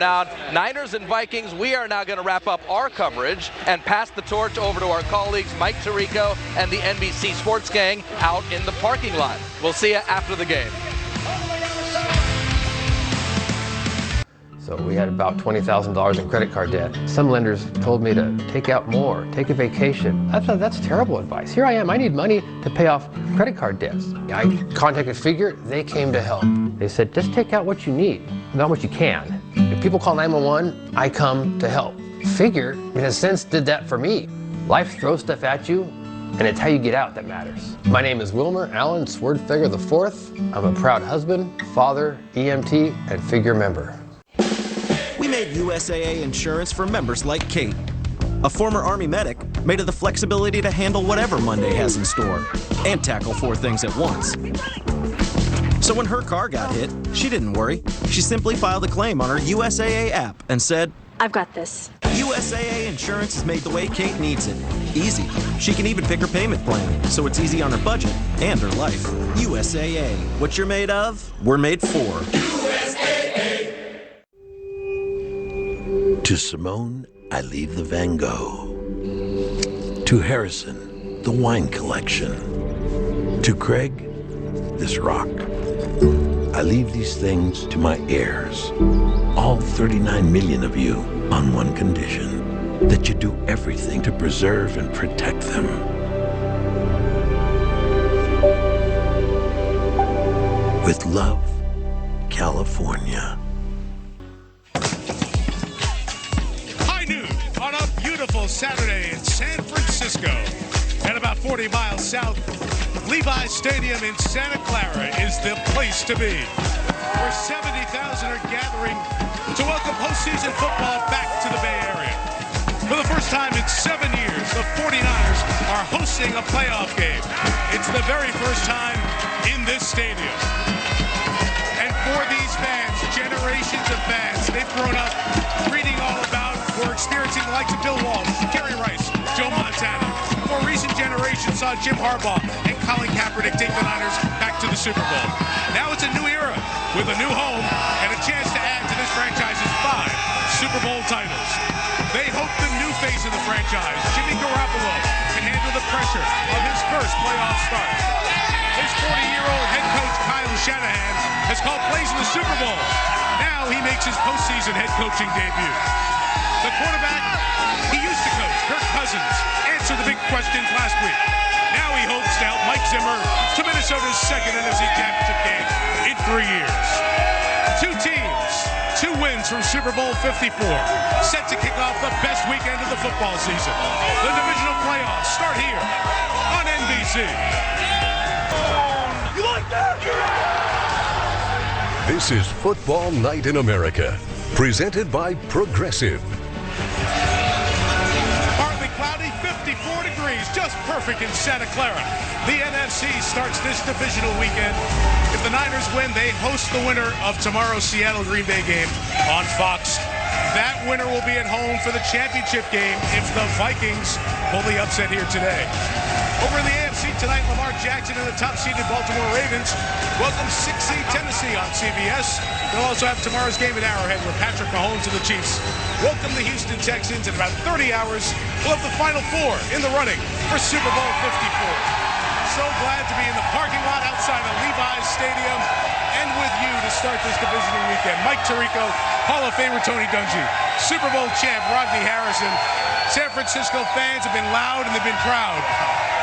Now, Niners and Vikings, we are now going to wrap up our coverage and pass the torch over to our colleagues Mike Tirico and the NBC Sports Gang out in the parking lot. We'll see you after the game. So we had about $20,000 in credit card debt. Some lenders told me to take out more, take a vacation. I thought that's terrible advice. Here I am, I need money to pay off credit card debts. I contacted Figure, they came to help. They said, just take out what you need, not what you can. If people call 911, I come to help. Figure, in a sense, did that for me. Life throws stuff at you, and it's how you get out that matters. My name is Wilmer Allen Swerdfigure IV. I'm a proud husband, father, EMT, and Figure member. We made USAA insurance for members like Kate, a former Army medic made of the flexibility to handle whatever Monday has in store and tackle 4 things at once. So when her car got hit, she didn't worry. She simply filed a claim on her USAA app and said, I've got this. USAA insurance is made the way Kate needs it. Easy. She can even pick her payment plan, so it's easy on her budget and her life. USAA. What you're made of, we're made for. To Simone, I leave the Van Gogh. To Harrison, the wine collection. To Craig, this rock. I leave these things to my heirs. All 39 million of you on one condition, that you do everything to preserve and protect them. With love, California. On a beautiful Saturday in San Francisco, and about 40 miles south, Levi Stadium in Santa Clara is the place to be, where 70,000 are gathering to welcome postseason football back to the Bay Area. For the first time in 7 years, the 49ers are hosting a playoff game. It's the very first time in this stadium. And for these fans, generations of fans, they've grown up reading all about or experiencing the likes of Bill Walsh, Kerry Rice, Joe Montana. More recent generations saw Jim Harbaugh and Colin Kaepernick take the Niners back to the Super Bowl. Now it's a new era with a new home and a chance to add to this franchise's 5 Super Bowl titles. They hope the new face of the franchise, Jimmy Garoppolo, can handle the pressure of his first playoff start. His 40-year-old head coach Kyle Shanahan has called plays in the Super Bowl. Now he makes his postseason head coaching debut. The quarterback he used to coach, Kirk Cousins, answered the big questions last week. Now he hopes to help Mike Zimmer to Minnesota's second NFC Championship game in 3 years. 2 teams, 2 wins from Super Bowl 54, set to kick off the best weekend of the football season. The divisional playoffs start here on NBC. You like that? This is Football Night in America, presented by Progressive. Partly cloudy, 54 degrees, just perfect in Santa Clara. The NFC starts this divisional weekend. If the Niners win, they host the winner of tomorrow's Seattle-Green Bay game on Fox. That winner will be at home for the championship game if the Vikings pull the upset here today. Over in the AFC tonight, Lamar Jackson and the top-seeded Baltimore Ravens welcome 6th seed Tennessee on CBS. They'll also have tomorrow's game at Arrowhead where Patrick Mahomes and the Chiefs welcome the Houston Texans. In about 30 hours, we'll have the Final 4 in the running for Super Bowl 54. So glad to be in the parking lot outside of Levi's Stadium and with you to start this divisional weekend. Mike Tirico, Hall of Famer Tony Dungy, Super Bowl champ Rodney Harrison. San Francisco fans have been loud and they've been proud.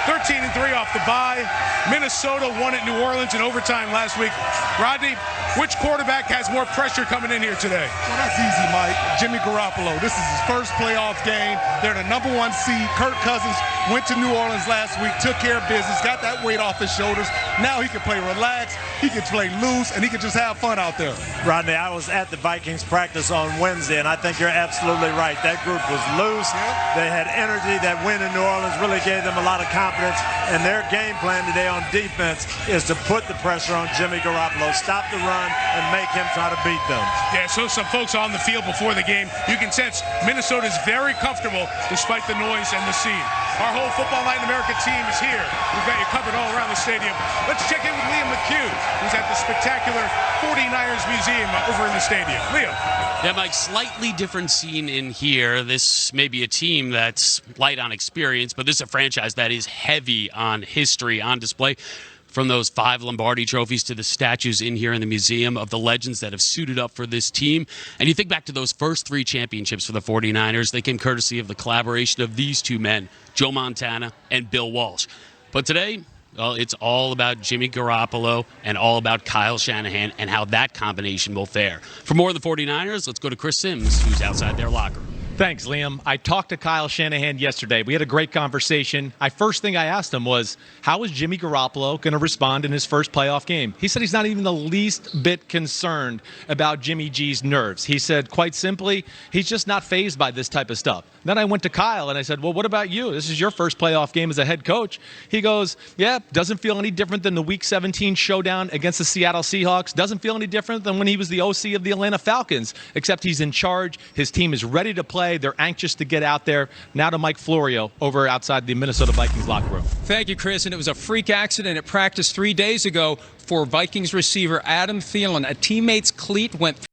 13-3 off the bye. Minnesota won at New Orleans in overtime last week. Rodney, which quarterback has more pressure coming in here today? Well, that's easy, Mike. Jimmy Garoppolo. This is his first playoff game. They're the #1 seed. Kirk Cousins went to New Orleans last week, took care of business, got that weight off his shoulders. Now he can play relaxed, he can play loose, and he can just have fun out there. Rodney, I was at the Vikings practice on Wednesday, and I think you're absolutely right. That group was loose. They had energy. That win in New Orleans really gave them a lot of confidence confidence, and their game plan today on defense is to put the pressure on Jimmy Garoppolo, stop the run, and make him try to beat them. Yeah, so some folks on the field before the game, you can sense Minnesota's very comfortable despite the noise and the scene. Our whole Football Night in America team is here. We've got you covered all around the stadium. Let's check in with Liam McHugh, who's at the spectacular 49ers Museum over in the stadium. Liam. Yeah, Mike, slightly different scene in here. This may be a team that's light on experience, but this is a franchise that is heavy on history on display. From those 5 Lombardi trophies to the statues in here in the museum of the legends that have suited up for this team. And you think back to those first 3 championships for the 49ers, they came courtesy of the collaboration of these 2 men, Joe Montana and Bill Walsh. But today, well, it's all about Jimmy Garoppolo and all about Kyle Shanahan and how that combination will fare. For more of the 49ers, let's go to Chris Sims, who's outside their locker room. Thanks, Liam. I talked to Kyle Shanahan yesterday. We had a great conversation. First thing I asked him was, how is Jimmy Garoppolo going to respond in his first playoff game? He said he's not even the least bit concerned about Jimmy G's nerves. He said, quite simply, he's just not fazed by this type of stuff. Then I went to Kyle and I said, well, what about you? This is your first playoff game as a head coach. He goes, yeah, doesn't feel any different than the Week 17 showdown against the Seattle Seahawks. Doesn't feel any different than when he was the OC of the Atlanta Falcons, except he's in charge. His team is ready to play. They're anxious to get out there. Now to Mike Florio over outside the Minnesota Vikings locker room. Thank you, Chris. And it was a freak accident at practice 3 days ago for Vikings receiver Adam Thielen. A teammate's cleat went